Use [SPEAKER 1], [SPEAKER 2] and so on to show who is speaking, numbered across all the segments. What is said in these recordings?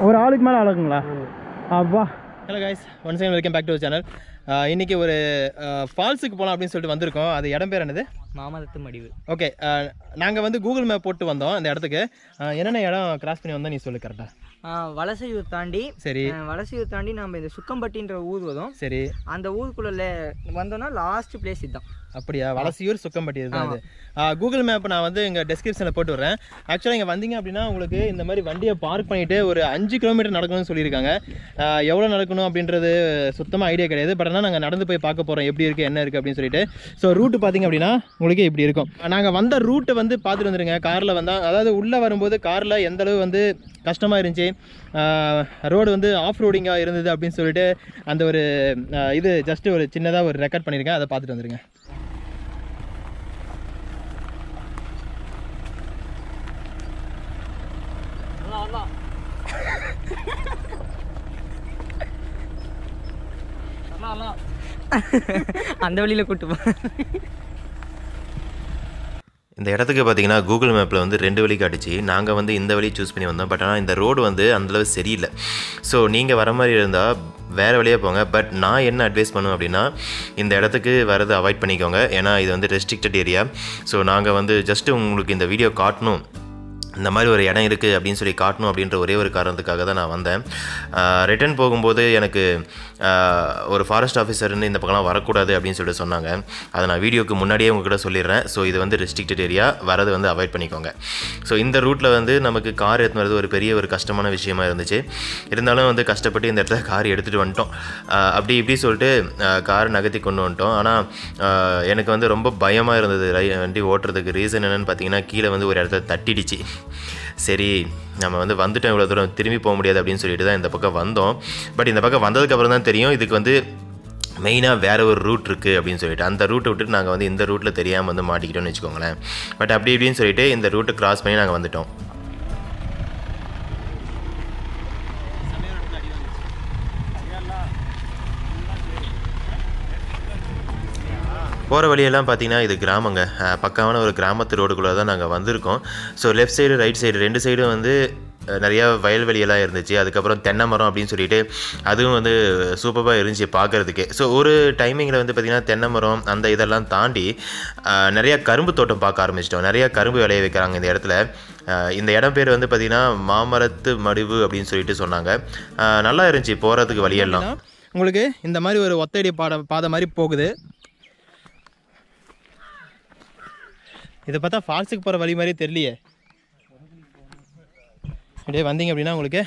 [SPEAKER 1] ஒரு ஆளுக்கு மேலே ஆளுக்குங்களா? அப்பா. Hello guys, once again welcome back to channel. இன்றைக்கி ஒரு ஃபால்ஸுக்கு போகலாம் அப்படின்னு சொல்லிட்டு வந்திருக்கோம். அது இடம் பேர் என்னது?
[SPEAKER 2] மாமரத்து மடிவு.
[SPEAKER 1] ஓகே, நாங்கள் வந்து கூகுள் மேப் போட்டு வந்தோம் அந்த இடத்துக்கு. என்னென்ன இடம் கிராஸ் பண்ணி வந்தோம் நீ சொல்லு கரெக்டாக.
[SPEAKER 2] வலசையூர் தாண்டி.
[SPEAKER 1] சரி,
[SPEAKER 2] வலசையூர் தாண்டி நம்ம இந்த சுக்கம்பட்டின்ற ஊர் வரும்.
[SPEAKER 1] சரி,
[SPEAKER 2] அந்த ஊருக்குள்ளே வந்தோம்னா லாஸ்ட் பிளேஸ் இதுதான்.
[SPEAKER 1] அப்படியா? வலசையூர் சுக்கம்பட்டி இதுதான் அது. கூகுள் மேப் நான் வந்து இங்கே டெஸ்கிரிப்ஷனில் போட்டு வரேன். ஆக்சுவலாக இங்கே வந்தீங்க அப்படின்னா உங்களுக்கு இந்த மாதிரி வண்டியை பார்க் பண்ணிவிட்டு ஒரு 5 கிலோமீட்டர் நடக்கணும்னு சொல்லியிருக்காங்க. எவ்வளோ நடக்கணும் அப்படின்றது சுத்தமாக ஐடியா கிடையாது. பட் ஆனால் நாங்கள் நடந்து போய் பார்க்க போகிறோம் எப்படி இருக்குது என்ன இருக்குது அப்படின்னு சொல்லிட்டு. ஸோ ரூட்டு பார்த்திங்க அப்படின்னா உங்களுக்கு இப்படி இருக்கும். நாங்கள் வந்த ரூட்டை வந்து பார்த்துட்டு வந்துருங்க. காரில் வந்தால், அதாவது உள்ளே வரும்போது காரில் எந்தளவு வந்து கஷ்டமாக இருந்துச்சு, ரோடு வந்து ஆஃப் ரோடிங்காக இருந்தது அப்படின்னு சொல்லிட்டு அந்த ஒரு இது ஜஸ்ட்டு ஒரு சின்னதாக ஒரு ரெக்கார்ட் பண்ணியிருக்கேன். அதை பார்த்துட்டு வந்துருங்க.
[SPEAKER 2] அந்த வழியில் கூட்டு போ.
[SPEAKER 3] இந்த இடத்துக்கு பார்த்தீங்கன்னா கூகுள் மேப்பில் வந்து 2 வழி காட்டுச்சு. நாங்கள் வந்து இந்த வழி சூஸ் பண்ணி வந்தோம். பட் ஆனால் இந்த ரோடு வந்து அந்தளவு சரியில்லை. ஸோ நீங்கள் வர மாதிரி இருந்தால் வேறு வழியாக போங்க. பட் நான் என்ன அட்வைஸ் பண்ணுவேன் அப்படின்னா, இந்த இடத்துக்கு வரது அவாய்ட் பண்ணிக்கோங்க. ஏன்னா இது வந்து ரெஸ்ட்ரிக்டட் ஏரியா. ஸோ நாங்கள் வந்து ஜஸ்ட்டு உங்களுக்கு இந்த வீடியோ காட்டணும், இந்த மாதிரி ஒரு இடம் இருக்குது அப்படின்னு சொல்லி காட்டணும் அப்படின்ற ஒரே ஒரு காரணத்துக்காக தான் நான் வந்தேன். ரிட்டர்ன் போகும்போது எனக்கு ஒரு ஃபாரஸ்ட் ஆஃபீஸர்னு இந்த பக்கம்லாம் வரக்கூடாது அப்படின்னு சொல்லிட்டு சொன்னாங்க. அதை நான் வீடியோக்கு முன்னாடியே உங்கள்கிட்ட சொல்லிடுறேன். ஸோ இது வந்து ரெஸ்ட்ரிக்டட் ஏரியா, வரது வந்து அவாய்ட் பண்ணிக்கோங்க. ஸோ இந்த ரூட்டில் வந்து நமக்கு கார் எடுத்துன்னு வரது ஒரு பெரிய ஒரு கஷ்டமான விஷயமா இருந்துச்சு. இருந்தாலும் வந்து கஷ்டப்பட்டு இந்த இடத்துல கார் எடுத்துகிட்டு வந்துட்டோம். அப்படி இப்படி சொல்லிட்டு கார் நகர்த்தி கொண்டு வந்துட்டோம். ஆனால் எனக்கு வந்து ரொம்ப பயமாக இருந்தது வண்டி ஓட்டுறதுக்கு. ரீசன் என்னென்னு பார்த்தீங்கன்னா, கீழே வந்து ஒரு இடத்துல தட்டிடுச்சு. சரி, நம்ம வந்து வந்துட்டோம், இவ்வளோ தூரம் திரும்பி போக முடியாது அப்படின்னு சொல்லிட்டு தான் இந்த பக்கம் வந்தோம். பட் இந்த பக்கம் வந்ததுக்கப்புறம் தான் தெரியும் இதுக்கு வந்து மெயினாக வேறு ஒரு ரூட் இருக்குது அப்படின்னு சொல்லிட்டு. அந்த ரூட்டை விட்டுட்டு நாங்கள் வந்து இந்த ரூட்டில் தெரியாமல் வந்து மாட்டிக்கிட்டோம்னு வச்சுக்கோங்களேன். பட் அப்படி இப்படின்னு சொல்லிட்டு இந்த ரூட்டை கிராஸ் பண்ணி நாங்கள் வந்துட்டோம். போகிற வழியெல்லாம் பார்த்திங்கன்னா இது கிராமங்க, பக்காவான ஒரு கிராமத்து ரோடுக்குள்ளே தான் நாங்கள் வந்திருக்கோம். So left side right side 2 சைடும் வந்து நிறையா வயல்வெளியெல்லாம் இருந்துச்சு. அதுக்கப்புறம் தென்னை மரம் அப்படின்னு சொல்லிட்டு அதுவும் வந்து சூப்பராக இருந்துச்சு பார்க்குறதுக்கே. ஸோ ஒரு டைமிங்கில் வந்து பார்த்திங்கன்னா தென்னை மரம் அந்த இதெல்லாம் தாண்டி நிறையா கரும்பு தோட்டம் பார்க்க ஆரம்பிச்சிட்டோம். நிறையா கரும்பு விளைய வைக்கிறாங்க இந்த இடத்துல. இந்த இடம் பேர் வந்து பார்த்திங்கன்னா மாமரத்து மடிவு அப்படின்னு சொல்லிட்டு சொன்னாங்க. நல்லா இருந்துச்சு போகிறதுக்கு வழியெல்லாம்.
[SPEAKER 1] உங்களுக்கு இந்த மாதிரி ஒரு ஒத்தடி பாதை மாதிரி போகுது. இதை பார்த்தா ஃபால்ஸுக்கு போகிற வழி மாதிரியே தெரியலையே. அப்படியே வந்தீங்க அப்படின்னா உங்களுக்கு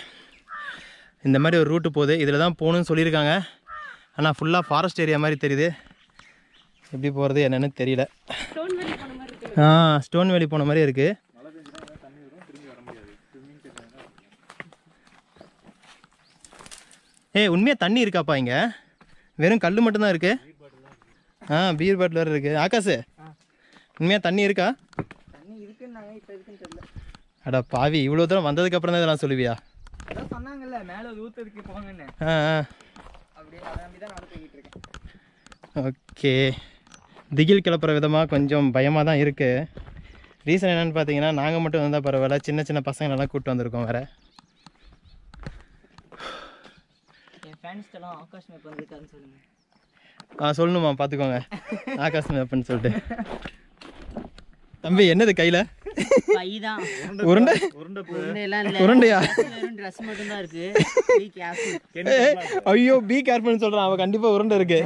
[SPEAKER 1] இந்த மாதிரி ஒரு ரூட்டு போகுது. இதில் தான் போகணுன்னு சொல்லியிருக்காங்க. ஆனால் ஃபுல்லாக ஃபாரஸ்ட் ஏரியா மாதிரி தெரியுது. எப்படி போகிறது என்னென்னு தெரியல. ஸ்டோன் வேலி போன மாதிரி இருக்குது. உண்மையாக தண்ணி இருக்காப்பா இங்கே? வெறும் கல் மட்டும்தான் இருக்குது. பீர் பாட்டில் வேறு இருக்குது. ஆகாஷ், உண்மையாக தண்ணி இருக்கா?
[SPEAKER 2] தண்ணி இருக்குன்னாங்க, இப்போ இருக்குன்னு தெரியல.
[SPEAKER 1] அடா பாவி, இவ்வளோ தூரம் வந்ததுக்கப்புறம் தான் இதெல்லாம் சொல்லுவியா?
[SPEAKER 2] அதான் சொன்னாங்கல்ல மேலே ஊற்றுறதுக்கு போங்கன்னு. அப்படியே அதை நம்பி தான் நான் போய்கிட்டு இருக்கேன்.
[SPEAKER 1] ஓகே, திகில் கிளப்புற விதமாக கொஞ்சம் பயமாக தான் இருக்குது. ரீசன் என்னென்னு பார்த்தீங்கன்னா, நாங்கள் மட்டும் வந்தால் பரவாயில்ல, சின்ன சின்ன பசங்களெல்லாம் கூப்பிட்டு வந்திருக்கோம் வேறு.
[SPEAKER 2] என் ஃப்ரெண்ட்ஸ்டெல்லாம் ஆகாஷ் மேப் வந்துருக்காருன்னு சொல்லுங்கள்.
[SPEAKER 1] சொல்லணுமா? பார்த்துக்கோங்க, ஆகாஷ் மேப்னு சொல்லிட்டு. தம்பி என்னது கையில்? உருண்டை? உருண்டையா? ஐயோ, பி கேர்ஃபுல்னு சொல்கிறான் அவன். கண்டிப்பாக உருண்டை இருக்கு.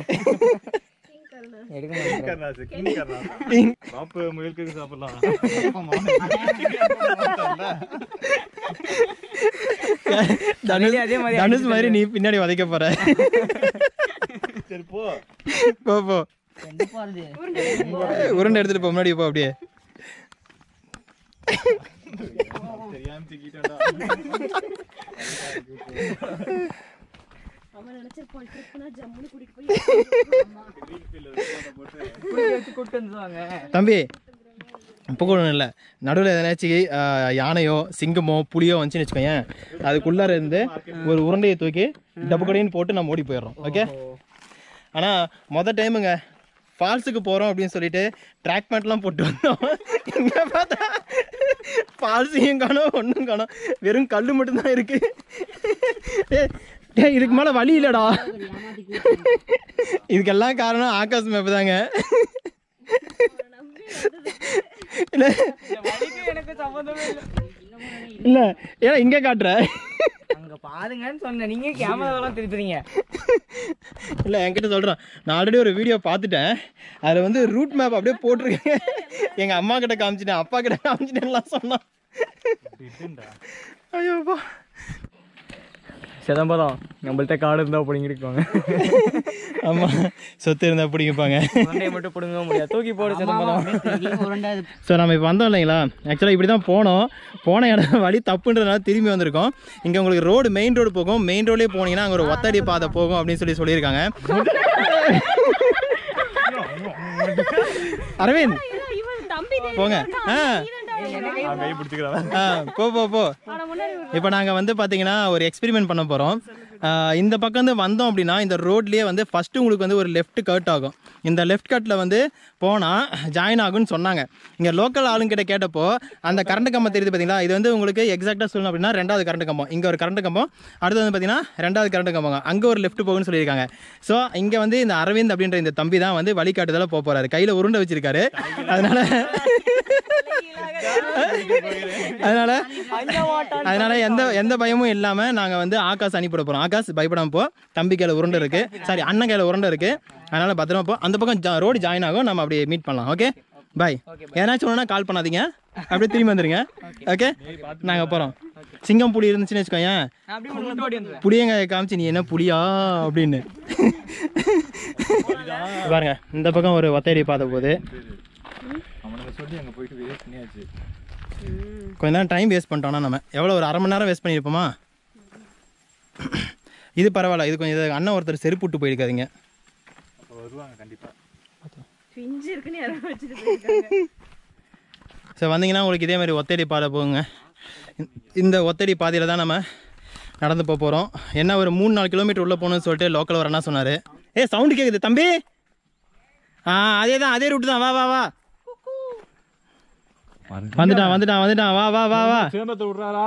[SPEAKER 1] தனுஷ் மாதிரி நீ பின்னாடி வதைக்க போற. போ போ, உருண்டை எடுத்துட்டு போ, முன்னாடி போ. அப்படியே தம்பி புகழும் இல்லை, நடுவில் எதனாச்சும் யானையோ சிங்கமோ புளியோ வந்துச்சுன்னு வச்சுக்கோங்க, அதுக்குள்ளார இருந்து ஒரு உருண்டையை தூக்கி டப்பு கடைன்னு போட்டு நம்ம ஓடி போயிடுறோம். ஓகே, ஆனால் மொதல் டைமுங்க ஃபால்ஸுக்கு போகிறோம் அப்படின்னு சொல்லிட்டு ட்ராக் பேண்ட்லாம் போட்டு வந்தோம். இங்கே பார்த்தா ஃபால்ஸையும் காணோம், ஒன்றும் காணோம், வெறும் கல் மட்டும்தான் இருக்குது. இதுக்கு மேலே வழி இல்லைடா. இதுக்கெல்லாம் காரணம் ஆகாஷ் மேப் தாங்க. இல்லை
[SPEAKER 2] எனக்கு சம்மந்தமே இல்லை.
[SPEAKER 1] இல்லை ஏன்னா இங்கே காட்டுற
[SPEAKER 2] அங்க பாருங்கன்னு சொன்னேன், நீங்க கேமராவெல்லாம் திருப்புறீங்க.
[SPEAKER 1] இல்லை என்கிட்ட சொல்கிறேன், நான் ஆல்ரெடி ஒரு வீடியோ பார்த்துட்டேன். அதில் வந்து ரூட் மேப் அப்படியே போட்டிருக்கேன். எங்கள் அம்மா கிட்ட காமிச்சிட்டேன், அப்பா கிட்ட காமிச்சிட்டேன்லாம் சொன்னான். ஐயோப்பா.
[SPEAKER 2] சிதம்பரம் நம்மள்ட்ட காடு இருந்தால் பிடிங்கிருக்கோங்க.
[SPEAKER 1] ஆமாம், சொத்து இருந்தால் பிடிங்கிப்பாங்க.
[SPEAKER 2] மண்டையை மட்டும் பிடுங்க முடியாது, தூக்கி போடு சிதம்பரம்.
[SPEAKER 1] ஸோ நம்ம இப்போ வந்தோம் இல்லைங்களா, ஆக்சுவலாக இப்படி தான் போன இடம் வழி தப்புன்றதுனால திரும்பி வந்திருக்கோம். இங்கே உங்களுக்கு ரோடு மெயின் ரோடு போகும், மெயின் ரோட்லேயே போனீங்கன்னா அங்கே ஒரு ஒத்தடி பாதை போகும் அப்படின்னு சொல்லியிருக்காங்க. அரவிந்த் போங்க. போ. இப்போ நாங்கள் வந்து பார்த்தீங்கன்னா ஒரு எக்ஸ்பெரிமெண்ட் பண்ண போகிறோம். இந்த பக்கம் வந்து வந்தோம் அப்படின்னா இந்த ரோட்லேயே வந்து ஃபஸ்ட்டு உங்களுக்கு வந்து ஒரு லெஃப்ட் கட் ஆகும். இந்த லெஃப்ட் கட்டில் வந்து போனால் ஜாயின் ஆகும்னு சொன்னாங்க. இங்கே லோக்கல் ஆளுங்கிட்ட கேட்டப்போ அந்த கரண்ட் கம்பம் தெரியுது பார்த்தீங்களா, இது வந்து உங்களுக்கு எக்ஸாக்டாக சொல்லணும் அப்படின்னா 2வது கரண்ட் கம்பம். இங்கே ஒரு கரண்ட் கம்பம், அடுத்து வந்து பார்த்தீங்கன்னா 2வது கரண்ட் கம்பம், அங்கே ஒரு லெஃப்ட் போகுன்னு சொல்லியிருக்காங்க. ஸோ இங்கே வந்து இந்த அரவிந்த் அப்படின்ற இந்த தம்பி தான் வந்து வழிகாட்டுதலாக போக போகிறாரு. கையில் உருண்டை வச்சிருக்காரு. அதனால எந்த பயமும் இல்லாம நாங்க வந்து ஆகாஷ் அனுப்பிட போறோம். ஆகாஷ் பயப்படாம போ, தம்பி கையில உருண்டை இருக்கு, சாரி அண்ணன் கையில உருண்டை இருக்கு, அதனால பத்திரமா போ. அந்த பக்கம் ரோடு ஜாயின் ஆகும், நம்ம அப்படியே மீட் பண்ணலாம். Okay bye. ஏதாச்சும் ஒன்னா கால் பண்ணாதீங்க, அப்படியே திரும்பி வந்துருங்க. ஓகே நாங்க போறோம். சிங்கம் புலி இருந்துச்சுன்னு வச்சுக்கோங்க, புளியங்க காமிச்சு நீ என்ன புலியா அப்படின்னு பாருங்க. இந்த பக்கம் ஒரு ஒத்தையடி பாதை போகுது. கொஞ்ச நேரம் டைம் வேஸ்ட் பண்ணிட்டோம்னா நம்ம எவ்வளோ ஒரு 1/2 மணி நேரம் வேஸ்ட் பண்ணியிருப்போமா. இது பரவாயில்ல, இது கொஞ்சம் இது அண்ணன் ஒருத்தர் செருப்பு விட்டு போயிருக்காதீங்க. ஸோ வந்தீங்கன்னா உங்களுக்கு இதே மாதிரி ஒத்தடி பாதை போகுங்க. இந்த ஒத்தடி பாதையில் தான் நம்ம நடந்து போக போகிறோம். என்ன ஒரு 3-4 கிலோமீட்டர் உள்ளே போகணும்னு சொல்லிட்டு லோக்கல் ஒரு அண்ணா சொன்னார். சவுண்டு கேட்குது தம்பி. அதே தான், அதே ரூட்டு தான். வா வந்துட்டான். வா
[SPEAKER 4] சேர்ந்தத்தை விட்றாரா,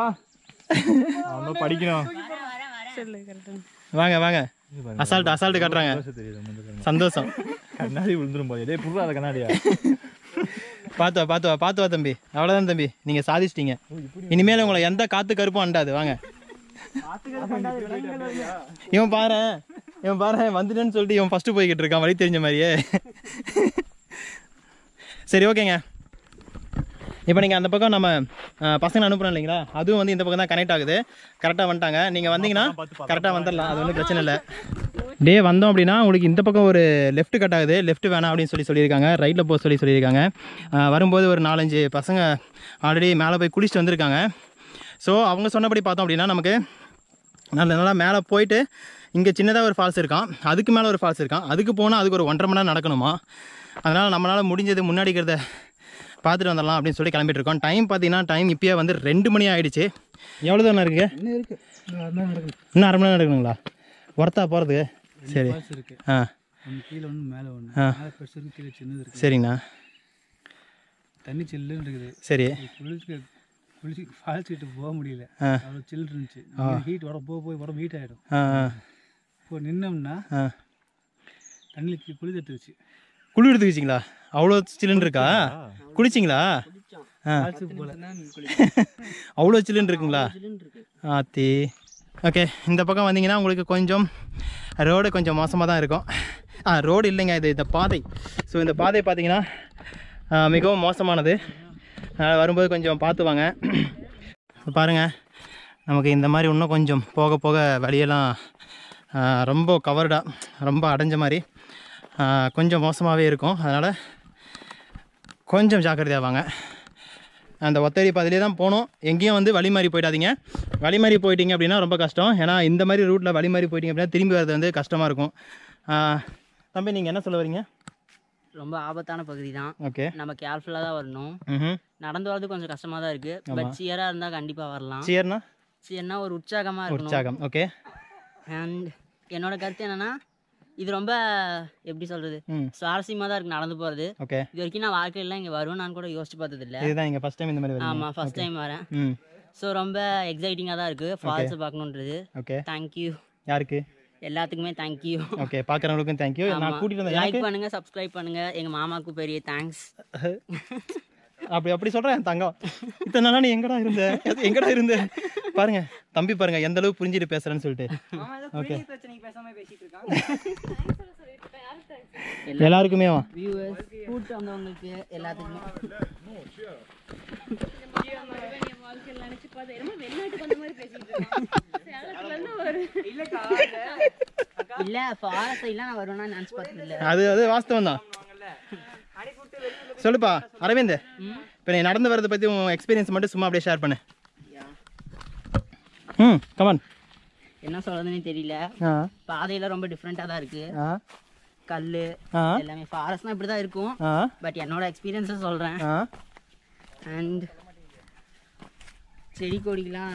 [SPEAKER 4] படிக்கணும்.
[SPEAKER 1] வாங்க. அசால்ட்டு காட்டுறாங்க, சந்தோஷம்.
[SPEAKER 4] கண்ணாடி விழுந்துரும் போது இதே புடுறாத கண்ணாடியா.
[SPEAKER 1] பார்த்து வா தம்பி. அவ்வளோதான் தம்பி, நீங்கள் சாதிச்சிட்டீங்க. இனிமேல் உங்களை எந்த காற்று கருப்பும் அண்டாது. வாங்க. இவன் பாரு வந்துட்டேன்னு சொல்லிட்டு இவன் ஃபஸ்ட்டு போய்கிட்டு இருக்கான், வழி தெரிஞ்ச மாதிரியே. சரி ஓகேங்க. இப்போ நீங்கள் அந்த பக்கம் நம்ம பசங்க அனுப்புகிறோம் இல்லைங்களா, அதுவும் வந்து இந்த பக்கம் தான் கனெக்ட் ஆகுது. கரெக்டாக வந்துட்டாங்க. நீங்கள் வந்தீங்கன்னா கரெக்டாக வந்துடலாம், அது ஒன்றும் பிரச்சனை இல்லை. வந்தோம் அப்படின்னா உங்களுக்கு இந்த பக்கம் ஒரு லெஃப்ட் கட் ஆகுது. லெஃப்ட் வேணாம் அப்படின்னு சொல்லியிருக்காங்க, ரைட்டில் போக சொல்லியிருக்காங்க. வரும்போது ஒரு 4-5 பசங்க ஆல்ரெடி மேலே போய் குளிச்சுட்டு வந்திருக்காங்க. ஸோ அவங்க சொன்னபடி பார்த்தோம் அப்படின்னா நமக்கு நல்லா மேலே போயிட்டு இங்கே சின்னதாக ஒரு ஃபால்ஸ் இருக்கான், அதுக்கு மேலே ஒரு ஃபால்ஸ் இருக்கான். அதுக்கு போனால் அதுக்கு ஒரு 1.5 மணி நேரம் நடக்கணுமா. அதனால் நம்மளால் முடிஞ்சது முன்னாடிக்கிறத பார்த்துட்டு வந்துடலாம் அப்படின்னு சொல்லி கிளம்பிட்டு இருக்கோம். டைம் இப்போயே வந்து 2 மணி ஆகிடுச்சு. எவ்வளோ தானே இருக்குது? இன்னும் 1/2 மணி நேரம் எடுக்கணுங்களா ஒர்த்தா போகிறதுக்கு? சரி.
[SPEAKER 5] கீழே ஒன்று மேலே ஒன்று, கீழே சின்னது இருக்குது.
[SPEAKER 1] சரிங்கண்ணா.
[SPEAKER 5] தண்ணி சில்லுன்னு இருக்குது.
[SPEAKER 1] சரி.
[SPEAKER 5] குளிச்சு ஃபால்ஸ் கிட்ட போக முடியல, அவ்வளோ சில்லு இருந்துச்சு. ஹீட் போய் ஹீட் ஆகிடும். இப்போ நின்னோம்னா தண்ணியில் குளிர் எடுத்துச்சு.
[SPEAKER 1] குளிர் எடுத்துக்கிச்சிங்களா? அவ்வளோ சில்லுன்னு இருக்கா? குளிச்சிங்களா? அவ்வளோ சில்லுன்னு இருக்குங்களா? ஆத்தி. ஓகே, இந்த பக்கம் வந்தீங்கன்னா உங்களுக்கு கொஞ்சம் ரோடு கொஞ்சம் மோசமாக தான் இருக்கும். ரோடு இல்லைங்க, இது இந்த பாதை. ஸோ இந்த பாதை பார்த்தீங்கன்னா மிகவும் மோசமானது. வரும்போது கொஞ்சம் பார்த்து வாங்க. பாருங்கள், நமக்கு இந்த மாதிரி இன்னும் கொஞ்சம் போக போக வழியெல்லாம் ரொம்ப கவர்டாக, ரொம்ப அடைஞ்ச மாதிரி கொஞ்சம் மோசமாகவே இருக்கும். அதனால் கொஞ்சம் ஜாக்கிரதையாக வாங்க. அந்த ஒத்தடி பாதையிலே தான் போகணும். எங்கேயும் வந்து வழி மாறி போயிடாதீங்க. வழி மாறி போயிட்டீங்க அப்படின்னா ரொம்ப கஷ்டம். ஏன்னா இந்த மாதிரி ரூட்டில் வழி மாறி போயிட்டீங்க அப்படின்னா திரும்பி வரது வந்து கஷ்டமாக இருக்கும். தம்பி நீங்கள் என்ன சொல்ல வரீங்க?
[SPEAKER 6] ரொம்ப ஆபத்தான பகுதி தான்.
[SPEAKER 1] ஓகே,
[SPEAKER 6] நம்ம கேர்ஃபுல்லாக தான் வரணும். நடந்து வரது கொஞ்சம் கஷ்டமாக தான் இருக்குது. பட் சியராக இருந்தால் கண்டிப்பாக வரலாம். சியர்னா ஒரு உற்சாகமாக இருக்கும்.
[SPEAKER 1] உற்சாகம். ஓகே.
[SPEAKER 6] அண்ட் என்னோட கருத்து என்னென்னா, இது ரொம்ப எப்படி சொல்கிறது சுவாரஸ்யமாக தான் இருக்குது நடந்து போகிறது.
[SPEAKER 1] ஓகே.
[SPEAKER 6] இது வரைக்கும் நான் வாழ்க்கையில் இங்கே வருவேன் நான் கூட யோசிச்சு பார்த்ததில்ல.
[SPEAKER 1] இதுதான் இங்கே ஃபஸ்ட் டைம் இந்த மாதிரி வரீங்க?
[SPEAKER 6] ஆமாம், ஃபஸ்ட் டைம் வரேன். ஸோ ரொம்ப எக்ஸைட்டிங்காக தான் இருக்குது ஃபால்ஸை பார்க்கணுன்றது.
[SPEAKER 1] ஓகே.
[SPEAKER 6] தேங்க்யூ.
[SPEAKER 1] யாருக்கு?
[SPEAKER 6] எல்லாத்துக்குமே தேங்க்யூ.
[SPEAKER 1] Okay, பார்க்குறவங்களுக்கும் thank you. நான் கூட்டிகிட்டு வந்தேன்.
[SPEAKER 6] லைக் பண்ணுங்கள், சப்ஸ்கிரைப் பண்ணுங்கள். எங்கள் மாமாவுக்கு பெரிய தேங்க்ஸ்.
[SPEAKER 1] அப்படி சொல்கிறேன் என் தங்கம். இத்தனை நாளாக நீ எங்கடா இருந்த பாருங்க தம்பி, பாருங்க எந்த அளவுக்கு புரிஞ்சுட்டு பேசுகிறேன்னு சொல்லிட்டு. ஓகே, எல்லாருக்குமே
[SPEAKER 6] வியூவர்ஸ் கூட்டு வந்தவங்களுக்கு எல்லாத்துக்குமே இல்ல ஃபாரஸ்ட் இல்ல நான் வருவேன்னா நினைச்சு பார்த்தது இல்ல.
[SPEAKER 1] அது வாஸ்தவம் தான். சொல்லுப்பா அரவிந்த், இப்போ நீ நடந்து வரதை பற்றி உன் எக்ஸ்பீரியன்ஸ் மட்டும் சும்மா அப்படியே ஷேர் பண்ணு. கமான்.
[SPEAKER 6] என்ன சொல்றதுன்னு தெரியல. பாதையில ரொம்ப டிஃப்ரெண்டாக தான் இருக்கு. கல் எல்லாமே ஃபாரஸ்ட்னா இப்படி தான் இருக்கும். பட் என்னோட எக்ஸ்பீரியன்ஸை சொல்கிறேன். அண்ட் செடி கொடிலாம்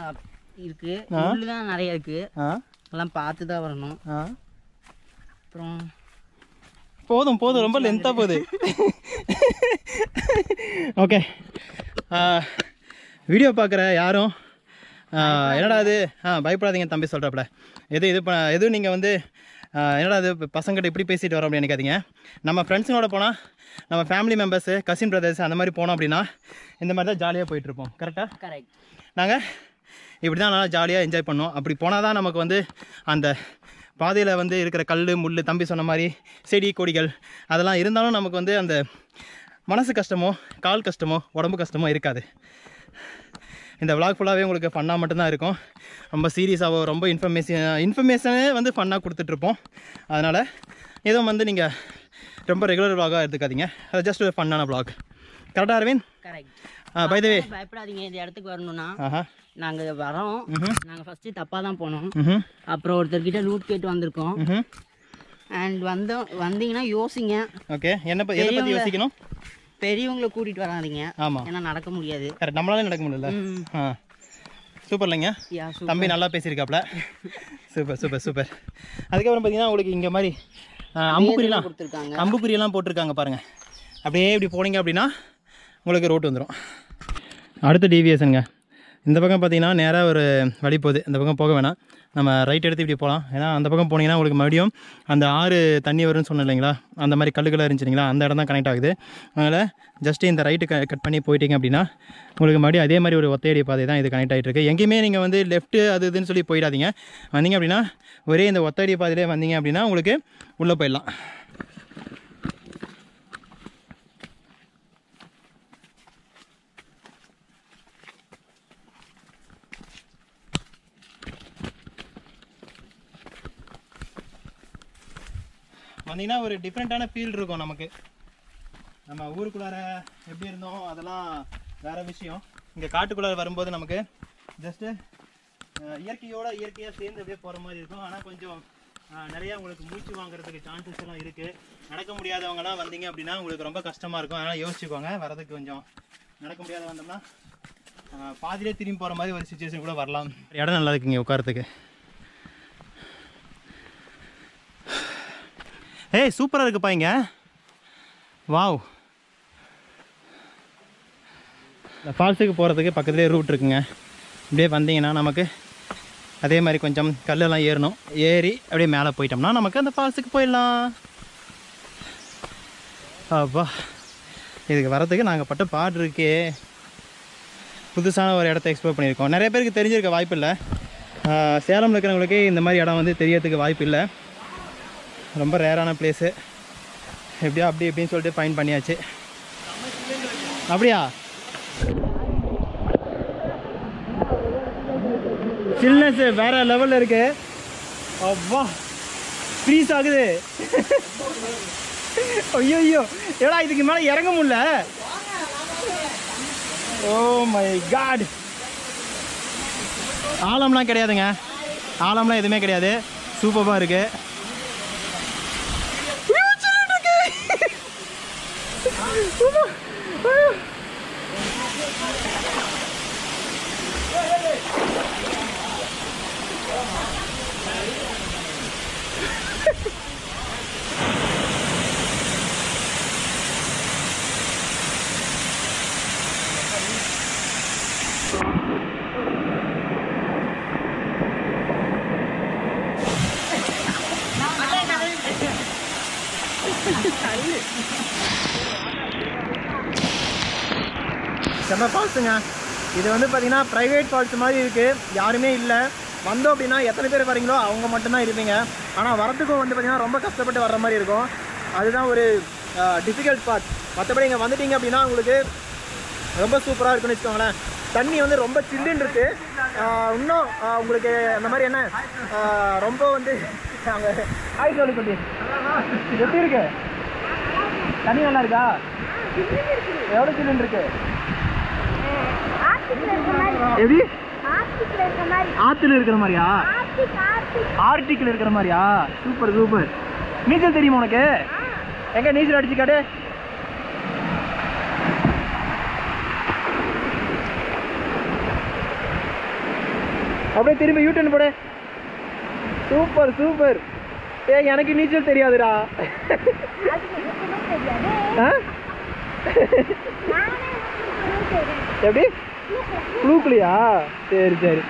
[SPEAKER 6] இருக்கு, முள்ளு தான் நிறைய இருக்கு. எல்லாம் பார்த்து தான் வரணும். அப்புறம்
[SPEAKER 1] போதும் ரொம்ப லென்த்தாக போகுது. ஓகே, வீடியோ பார்க்குற யாரும் என்னடா அது பயப்படாதீங்க தம்பி சொல்கிறப்பல எதுவும் நீங்கள் வந்து என்னடா அது பசங்கிட்ட இப்படி பேசிட்டு வரோம் அப்படின்னு நினைக்காதீங்க. நம்ம ஃப்ரெண்ட்ஸுங்களோட போனால், நம்ம ஃபேமிலி மெம்பர்ஸு, கசின் பிரதர்ஸ் அந்த மாதிரி போனோம் அப்படின்னா இந்த மாதிரி தான் ஜாலியாக போயிட்டுருப்போம். கரெக்டாக?
[SPEAKER 6] கரெக்ட்.
[SPEAKER 1] நாங்கள் இப்படி தான் நல்லா ஜாலியாக என்ஜாய் பண்ணோம். அப்படி போனால் தான் நமக்கு வந்து அந்த பாதையில் வந்து இருக்கிற கல் முள் தம்பி சொன்ன மாதிரி செடி கொடிகள் அதெல்லாம் இருந்தாலும் நமக்கு வந்து அந்த மனசு கஷ்டமோ கால் கஷ்டமோ உடம்பு கஷ்டமோ இருக்காது. இந்த விளாக் ஃபுல்லாகவே உங்களுக்கு ஃபன்னாக மட்டும்தான் இருக்கும். ரொம்ப சீரியஸாகவோ ரொம்ப இன்ஃபர்மேஷனே வந்து ஃபன்னாக கொடுத்துட்ருப்போம். அதனால் எதுவும் வந்து நீங்கள் ரொம்ப ரெகுலர் விளாகாக எடுத்துக்காதீங்க. அது ஜஸ்ட் ஒரு ஃபன்னான விளாக். கரெக்டாக அரவிந்த்?
[SPEAKER 6] கரெக்ட்.
[SPEAKER 1] பை த வே,
[SPEAKER 6] பயப்படாதீங்க. இந்த இடத்துக்கு வரணும்னா நாங்கள் வரோம். நாங்கள் ஃபஸ்ட்டு தப்பாக தான் போனோம். அப்புறம் ஒருத்தர்கிட்ட ரூட் கேட்டு வந்திருக்கோம். அண்ட் வந்தீங்கன்னா யோசிங்க.
[SPEAKER 1] ஓகே, எதை பற்றி யோசிக்கணும்?
[SPEAKER 6] பெரியவங்களை கூட்டிகிட்டு வராதீங்க.
[SPEAKER 1] ஆமாம்,
[SPEAKER 6] ஏன்னா நடக்க முடியாது.
[SPEAKER 1] கரெக்ட், நம்மளாலே நடக்க முடியல. சூப்பர் இல்லைங்க தம்பி, நல்லா பேசியிருக்காப்ல. சூப்பர். அதுக்கப்புறம் பார்த்தீங்கன்னா உங்களுக்கு இங்கே மாதிரி அம்புக்குறியெல்லாம் போட்டிருக்காங்க பாருங்கள். அப்படியே இப்படி போனீங்க அப்படின்னா உங்களுக்கு ரோட்டு வந்துடும். அடுத்த டிவிஎஸ்ங்க இந்த பக்கம் பார்த்தீங்கன்னா நேராக ஒரு வழி போகுது. இந்த பக்கம் போக வேணாம், நம்ம ரைட் எடுத்து இப்படி போகலாம். ஏன்னா அந்த பக்கம் போனீங்கன்னா உங்களுக்கு மறுபடியும் அந்த ஆறு தண்ணி வரும்னு சொன்னேன் இல்லைங்களா, அந்த மாதிரி கல்லுகளாக இருந்துச்சு இல்லைங்களா, அந்த இடம் தான் கனெக்ட் ஆகுது. அதனால் ஜஸ்ட்டு இந்த ரைட்டு கட் பண்ணி போயிட்டீங்க அப்படின்னா உங்களுக்கு மறுபடியும் அதே மாதிரி ஒரு ஒத்தையடி பாதை தான் இது கனெக்ட் ஆகிட்டு இருக்குது. எங்கேயுமே நீங்கள் வந்து லெஃப்ட்டு அது இதுன்னு சொல்லி போயிடாதீங்க. வந்தீங்க அப்படின்னா ஒரே இந்த ஒத்தையடி பாதையிலே வந்தீங்க அப்படின்னா உங்களுக்கு உள்ளே போயிடலாம். வந்தீங்கன்னா ஒரு டிஃப்ரெண்ட்டான ஃபீல் இருக்கும் நமக்கு. நம்ம ஊருக்குள்ளார எப்படி இருந்தோம் அதெல்லாம் வேறு விஷயம். இங்கே காட்டுக்குள்ளார வரும்போது நமக்கு ஜஸ்ட்டு இயற்கையாக சேர்ந்து அப்படியே போகிற மாதிரி இருக்கும். ஆனால் கொஞ்சம் நிறையா உங்களுக்கு மூச்சு வாங்குறதுக்கு சான்சஸ் எல்லாம் இருக்குது. நடக்க முடியாதவங்கலாம் வந்தீங்க அப்படின்னா உங்களுக்கு ரொம்ப கஷ்டமாக இருக்கும். அதனால் யோசிச்சுக்கோங்க, வரதுக்கு கொஞ்சம் நடக்க முடியாத வந்தோம்னா பாதியிலே திரும்பி போகிற மாதிரி ஒரு சுச்சுவேஷன் கூட வரலாம். இடம் நல்லா இருக்குங்க உட்காரத்துக்கு. ஏய் சூப்பராக இருக்குப்பா இங்கே. வாவ், இந்த ஃபால்ஸுக்கு போகிறதுக்கு பக்கத்துலேயே ரூட் இருக்குங்க. இப்படியே வந்தீங்கன்னா நமக்கு அதே மாதிரி கொஞ்சம் கல்லெல்லாம் ஏறி அப்படியே மேலே போயிட்டோம்னா நமக்கு அந்த ஃபால்ஸுக்கு போயிடலாம். அப்பா, இதுக்கு வரதுக்கு நாங்கள் பட்ட பாடு இருக்கே. புதுசான ஒரு இடத்த எக்ஸ்ப்ளோர் பண்ணியிருக்கோம். நிறைய பேருக்கு தெரிஞ்சிருக்க வாய்ப்பு இல்லை. சேலமில் இருக்கிறவங்களுக்கே இந்த மாதிரி இடம் வந்து தெரியறதுக்கு வாய்ப்பு இல்லை. ரொம்ப ரேரான பிளேஸு. எப்படியா அப்படி இப்படின்னு சொல்லிட்டு ஃபைன் பண்ணியாச்சு. அப்படியா? சில்னஸ் வேற லெவலில் இருக்கு. அப்பா, ஃப்ரீஸ் ஆகுது. ஐயோ, ஏடா இதுக்கு மேலே இறங்க முடியல. Oh my God. ஆழம்லாம் கிடையாதுங்க, ஆழம்லாம் எதுவுமே கிடையாது. சூப்பராக இருக்குது. செம்ம ஃபால்ஸுங்க. இது வந்து பார்த்தீங்கன்னா ப்ரைவேட் ஃபால்ஸ் மாதிரி இருக்குது, யாருமே இல்லை. வந்தோம் அப்படின்னா எத்தனை பேர் வரீங்களோ அவங்க மட்டும்தான் இருப்பீங்க. ஆனால் வரத்துக்கும் வந்து பார்த்தீங்கன்னா ரொம்ப கஷ்டப்பட்டு வர்ற மாதிரி இருக்கும். அதுதான் ஒரு டிஃபிகல்ட் பார்ட். மற்றபடி இங்கே வந்துட்டீங்க அப்படின்னா உங்களுக்கு ரொம்ப சூப்பராக இருக்குன்னு வச்சுக்கோங்களேன். தண்ணி வந்து ரொம்ப சில்லுன்னு இருக்குது. இன்னும் உங்களுக்கு அந்த மாதிரி என்ன ரொம்ப வந்து அங்கே ஆய் சொல்லி சொல்லி எப்படி இருக்கு தண்ணி? நல்லா இருக்கா? எவ்வளோ சில்லுன்னு இருக்கு? எப்படி? ஆத்துல இருக்கிற மாதிரியா? ஆர்டிக்ல இருக்கிற மாதிரியா? Super super. நீச்சல் தெரியுமா உனக்கு? எங்க நீச்சல் அடிச்சு காட்டு. அப்படியே திரும்பி யூட்டன் போடு. Super super. ஏய் எனக்கு நீச்சல் தெரியாதுடா. எப்படி? ப்ளூக்குலையா? சரி சரி.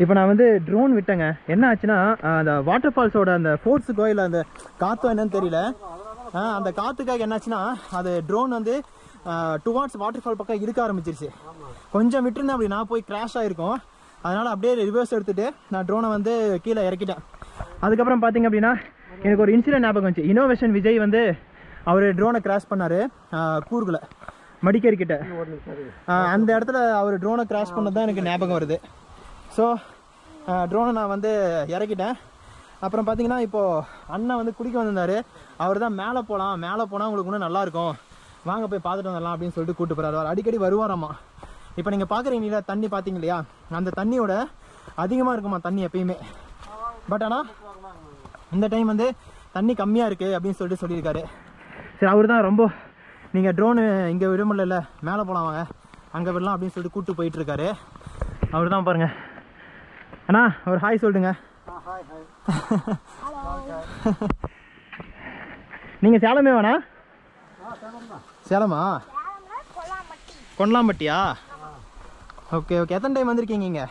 [SPEAKER 1] இப்போ நான் வந்து ட்ரோன் விட்டேங்க. என்ன ஆச்சுன்னா அந்த வாட்டர் ஃபால்ஸோட அந்த ஃபோர்ஸுக்கோ இல்லை அந்த காற்றோ என்னன்னு தெரியல, அந்த காற்றுக்காக என்னாச்சுன்னா அது ட்ரோன் வந்து டுவார்ட்ஸ் வாட்டர் ஃபால் பக்கம் இருக்க ஆரம்பிச்சிருச்சு. கொஞ்சம் விட்டுருந்தேன் அப்படின்னா போய் கிராஷ் ஆகிருக்கும். அதனால் அப்படியே ரிவர்ஸ் எடுத்துகிட்டு நான் ட்ரோனை வந்து கீழே இறக்கிட்டேன். அதுக்கப்புறம் பார்த்தீங்க அப்படின்னா எனக்கு ஒரு இன்சிடென்ட் ஞாபகம் வந்துச்சு. இன்னோவேஷன் விஜய் வந்து அவர் ட்ரோனை கிராஷ் பண்ணார் கூர்கில் மடிக்கேரிக்கிட்ட. அந்த இடத்துல அவர் ட்ரோனை கிராஷ் பண்ணது தான் எனக்கு ஞாபகம் வருது. ஸோ ட்ரோனை நான் வந்து இறக்கிட்டேன். அப்புறம் பார்த்தீங்கன்னா இப்போது அண்ணன் வந்து குடிக்க வந்திருந்தார். அவர் தான் மேலே போனால் உங்களுக்கு இன்னும் நல்லாயிருக்கும், வாங்க போய் பார்த்துட்டு வந்துடலாம் அப்படின்னு சொல்லிட்டு கூப்பிட்டு போகிறார். அடிக்கடி வருவாராம்மா. இப்போ நீங்கள் பார்க்குறீங்களா தண்ணி பார்த்தீங்க இல்லையா, அந்த தண்ணியோட அதிகமாக இருக்குமா தண்ணி எப்பயுமே. பட் ஆனால் இந்த டைம் வந்து தண்ணி கம்மியாக இருக்குது அப்படின்னு சொல்லிட்டு சொல்லியிருக்காரு. சரி, அவர் தான் ரொம்ப நீங்கள் ட்ரோனு இங்கே விட முடியல, மேலே போகலாம் வாங்க அங்கே விடலாம் அப்படின்னு சொல்லிட்டு கூப்பிட்டு போயிட்டுருக்காரு. அவர் தான் பாருங்க. அண்ணா ஒரு ஹாய் சொல்லுங்க. நீங்கள் சேலமே வேணா? சேலமா? கொண்டலாம்பட்டியா? Okay okay. எத்தனை டைம் வந்திருக்கீங்க இங்கே?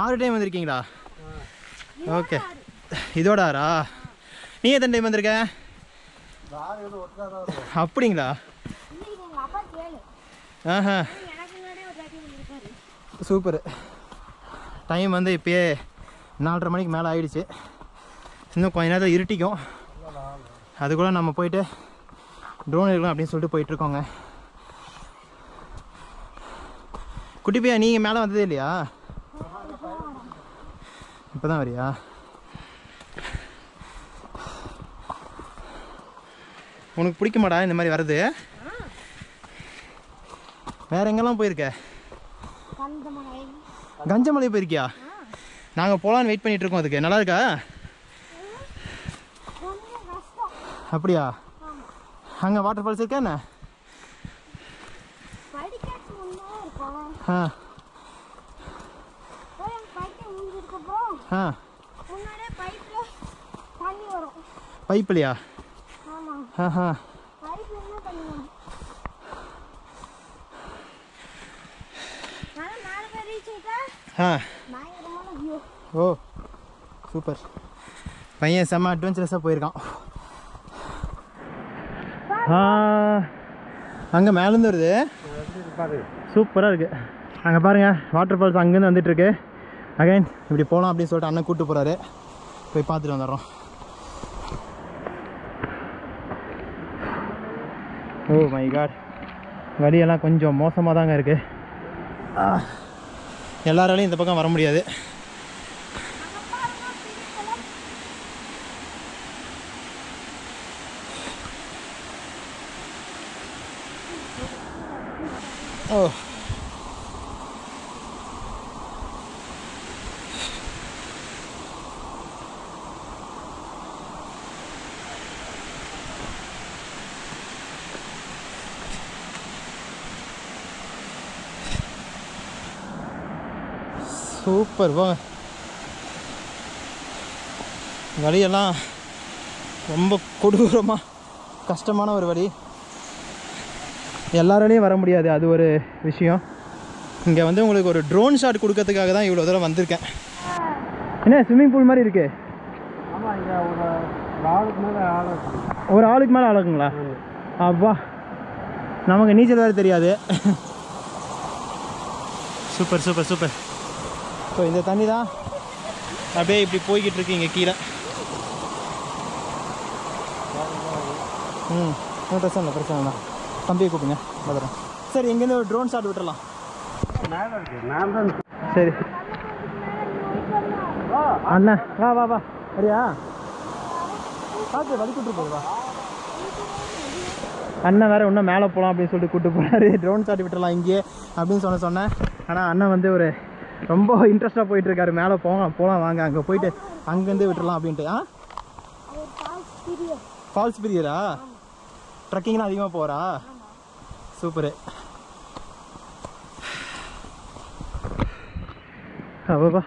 [SPEAKER 1] 6 டைம் வந்திருக்கீங்களா? ஓகே. இதோட 6ஆ? நீ எத்தனை டைம் வந்திருக்க? அப்படிங்களா? ஆஹா சூப்பர். டைம் வந்து இப்போயே 4:30 மணிக்கு மேலே ஆகிடுச்சு. இன்னும் கொஞ்ச நேரத்தில் இருட்டிக்கும். அதுக்குள்ளே நம்ம போயிட்டு ட்ரோன் எடுக்கலாம் அப்படின்னு சொல்லிட்டு போயிட்டுருக்கோங்க. குட்டிப்பையா நீங்கள் மேலே வந்ததே இல்லையா? இப்போ தான் வரியா? உனக்கு பிடிக்குமாடா இந்த மாதிரி வர்றது? வேற எங்கெல்லாம் போயிருக்க? கஞ்சமலை போயிருக்கியா? நாங்கள் போகலான்னு வெயிட் பண்ணிட்டு இருக்கோம். அதுக்கு நல்லா இருக்கா? அப்படியா? அங்கே வாட்டர் ஃபால்ஸ் இருக்கா என்ன? பைப்லையா? ஓ சூப்பர். பையன் செம்ம அட்வென்ச்சரஸாக போயிருக்கான். அங்கே மேலேருந்து வருது, சூப்பராக இருக்குது. அங்கே பாருங்கள் வாட்டர் ஃபால்ஸ் அங்கேருந்து வந்துட்டுருக்கு. அகைன் இப்படி போகலாம் அப்படின்னு சொல்லிட்டு அண்ணன் கூப்பிட்டு போகிறாரு. போய் பார்த்துட்டு வந்துடுறோம். ஓ மை காட், வழியெல்லாம் கொஞ்சம் மோசமாக தாங்க இருக்குது. எல்லாராலையும் இந்த பக்கம் வர முடியாது. ஓ சூப்பர். போங்க. வழியெல்லாம் ரொம்ப கொடூரமாக கஷ்டமான ஒரு வழி. எல்லாராலையும் வர முடியாது, அது ஒரு விஷயம். இங்கே வந்து உங்களுக்கு ஒரு ட்ரோன் ஷாட் கொடுக்கறதுக்காக தான் இவ்வளோ தூரம் வந்திருக்கேன். என்ன ஸ்விம்மிங் பூல் மாதிரி இருக்குது?
[SPEAKER 5] ஆமாம், இங்கே ஒரு ஆளுக்கு மேலே
[SPEAKER 1] ஒரு ஆளுக்கு மேலே ஆளுக்குங்களா? அப்பா, நமக்கு நீச்சல் வேறு தெரியாது. Super super super. ஸோ இந்த தண்ணி தான் அப்படியே இப்படி போய்கிட்டு இருக்கு இங்கே கீழே. பிரச்சனை இல்லை, பிரச்சனை இல்லை. தம்பியை கூப்பிடுங்க, பத்திரம். சரி, இங்கேருந்து ஒரு ட்ரோன் ஷாட் விட்டுறலாம். சரி அண்ணா, வா வா வா. சரியா? பார்த்து வழி கூட்டு போகுது. வா. அண்ணன் வேறு இன்னும் மேலே போகலாம் அப்படின்னு சொல்லிட்டு கூப்பிட்டு போனார். ட்ரோன் ஷாட் விட்டுறலாம் இங்கே அப்படின்னு சொன்னேன். ஆனால் அண்ணன் வந்து ஒரு ரொம்ப இன்ட்ரெஸ்ட்டாக போயிட்டுருக்காரு. மேலே போகலாம் வாங்க, அங்கே போயிட்டு அங்கேருந்து விட்டுறலாம் அப்படின்ட்டு. ஃபால்ஸ் பிரியரா? ட்ரக்கிங்லாம் அதிகமாக போகிறா? சூப்பரு. அவ்வளோப்பா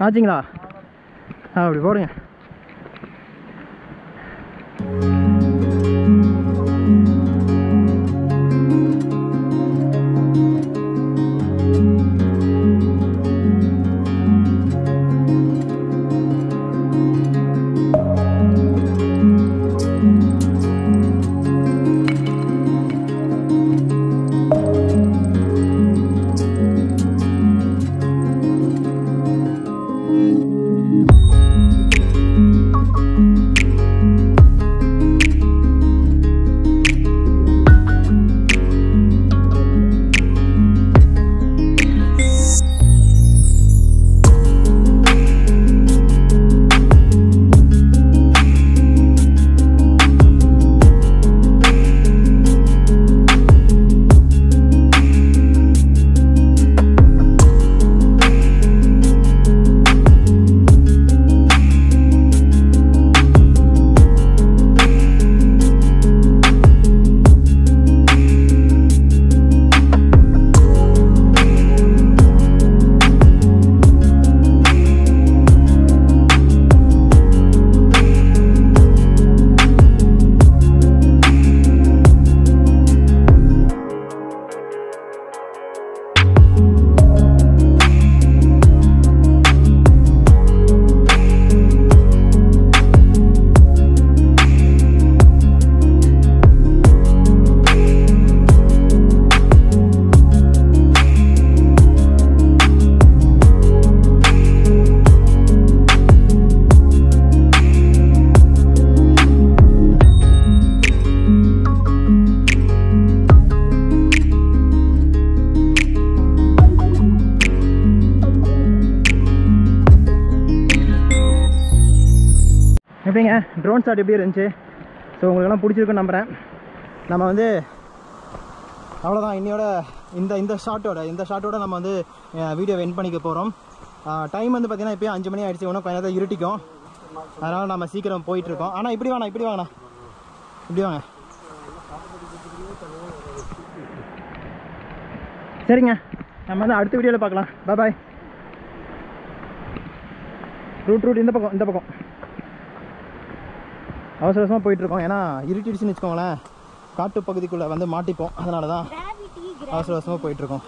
[SPEAKER 1] ஆச்சுங்களா? அப்படி போடுங்க. எப்படிங்க ட்ரோன் ஷாட் எப்படி இருந்துச்சு? ஸோ உங்களுக்கெல்லாம் பிடிச்சிருக்குன்னு நம்புகிறேன். நம்ம வந்து அவ்வளோதான், இன்னையோட இந்த ஷாட்டோட நம்ம வந்து வீடியோ எண்ட் பண்ணிக்க போகிறோம். டைம் வந்து பார்த்திங்கன்னா இப்போயும் 5 மணி ஆகிடுச்சு. இன்னும் கொஞ்சம் நேரத்தில் இருட்டிக்கும். அதனால் நம்ம சீக்கிரம் போயிட்டுருக்கோம். ஆனால் இப்படி வாங்கண்ணா இப்படி வாங்க. சரிங்க, நம்ம வந்து அடுத்த வீடியோவில் பார்க்கலாம். பாய். ரூட் இந்த பக்கம் அவசரமாக போயிட்டுருக்கோம். ஏன்னா இருட்டிடுச்சுன்னு வச்சுக்கோங்களேன், காட்டு பகுதிக்குள்ளே வந்து மாட்டிப்போம். அதனால தான் அவசரமாக போயிட்டுருக்கோம்.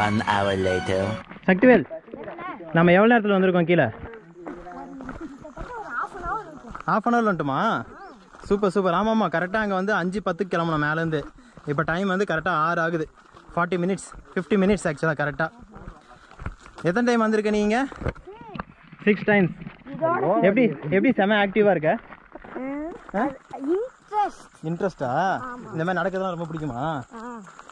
[SPEAKER 7] 1 hour later.
[SPEAKER 1] சக்திவேல், நம்ம எவ்வளோ நேரத்தில் வந்திருக்கோம் கீழே? ½ hour வந்துட்டுமா? சூப்பர். ஆமாம்மா, கரெக்டாக அங்கே வந்து 5:10 கிளம்பணும் மேலேருந்து. இப்போ டைம் வந்து கரெக்டாக 6 ஆகுது. 40 மினிட்ஸ் 50 மினிட்ஸ் ஆக்சுவலாக கரெக்டாக. எத்தனை டைம் வந்திருக்க நீங்கள்? 6 டைம்ஸ். எப்படி செம ஆக்டிவாக இருக்க? இன்ட்ரெஸ்டா? இந்த மாதிரி நடக்கிறதுலாம் ரொம்ப பிடிக்குமா?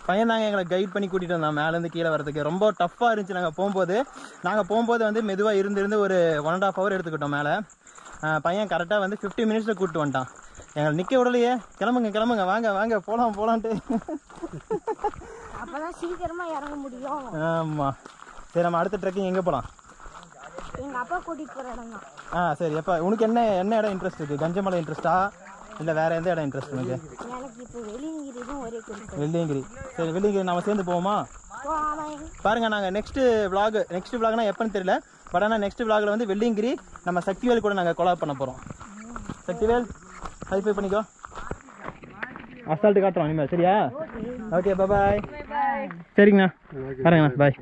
[SPEAKER 1] பையன் தாங்க எங்களை கைட் பண்ணி கூட்டிகிட்டு வந்தோம் மேலேருந்து கீழே வரதுக்கு. ரொம்ப டஃப்பாக இருந்துச்சு. நாங்கள் போகும்போது வந்து மெதுவாக இருந்து ஒரு 1.5 hour எடுத்துக்கிட்டோம் மேலே. பையன் கரெக்டாக வந்து 50 மினிட்ஸில் கூப்பிட்டு வந்துட்டான். எங்களை நிற்க விடலையே. கிளம்புங்க வாங்க போகலான்ட்டு.
[SPEAKER 8] அப்பதான் சீக்கிரமா இறங்க முடியும்.
[SPEAKER 1] ஆமாம். சரி, நம்ம அடுத்த ட்ரெக்கிங் எங்கே போகலாம்?
[SPEAKER 8] எங்க அப்பா கூட்டிட்டு போற இடம் தான்.
[SPEAKER 1] சரி. எப்போ உனக்கு என்ன இடம் இன்ட்ரெஸ்ட் இருக்குது? கஞ்சமலை இன்ட்ரெஸ்ட்டா இல்லை வேறு எந்த இடம் இன்ட்ரெஸ்ட் உனக்கு?
[SPEAKER 8] எனக்கு இப்போ வெள்ளியங்கிரி தான் ஒரே குறிப்பு.
[SPEAKER 1] வெள்ளியங்கிரி. சரி, வெள்ளியங்கிரி நம்ம சேர்ந்து போவோமா? பாருங்க நாங்கள் நெக்ஸ்ட் விளாக்னா எப்போன்னு தெரியல. பட் ஆனால் நெக்ஸ்ட் விளாகில் வந்து வெள்ளியங்கிரி நம்ம சக்திவேல் கூட நாங்கள் கொலாப் பண்ண போகிறோம். சக்திவேல் ஹைஃபை பண்ணிக்கோ. அசால்ட்டு காட்டுறோம் இனிமேல். சரியா? Okay bye. சரிங்கண்ணா பாருங்கண்ணா பாய்.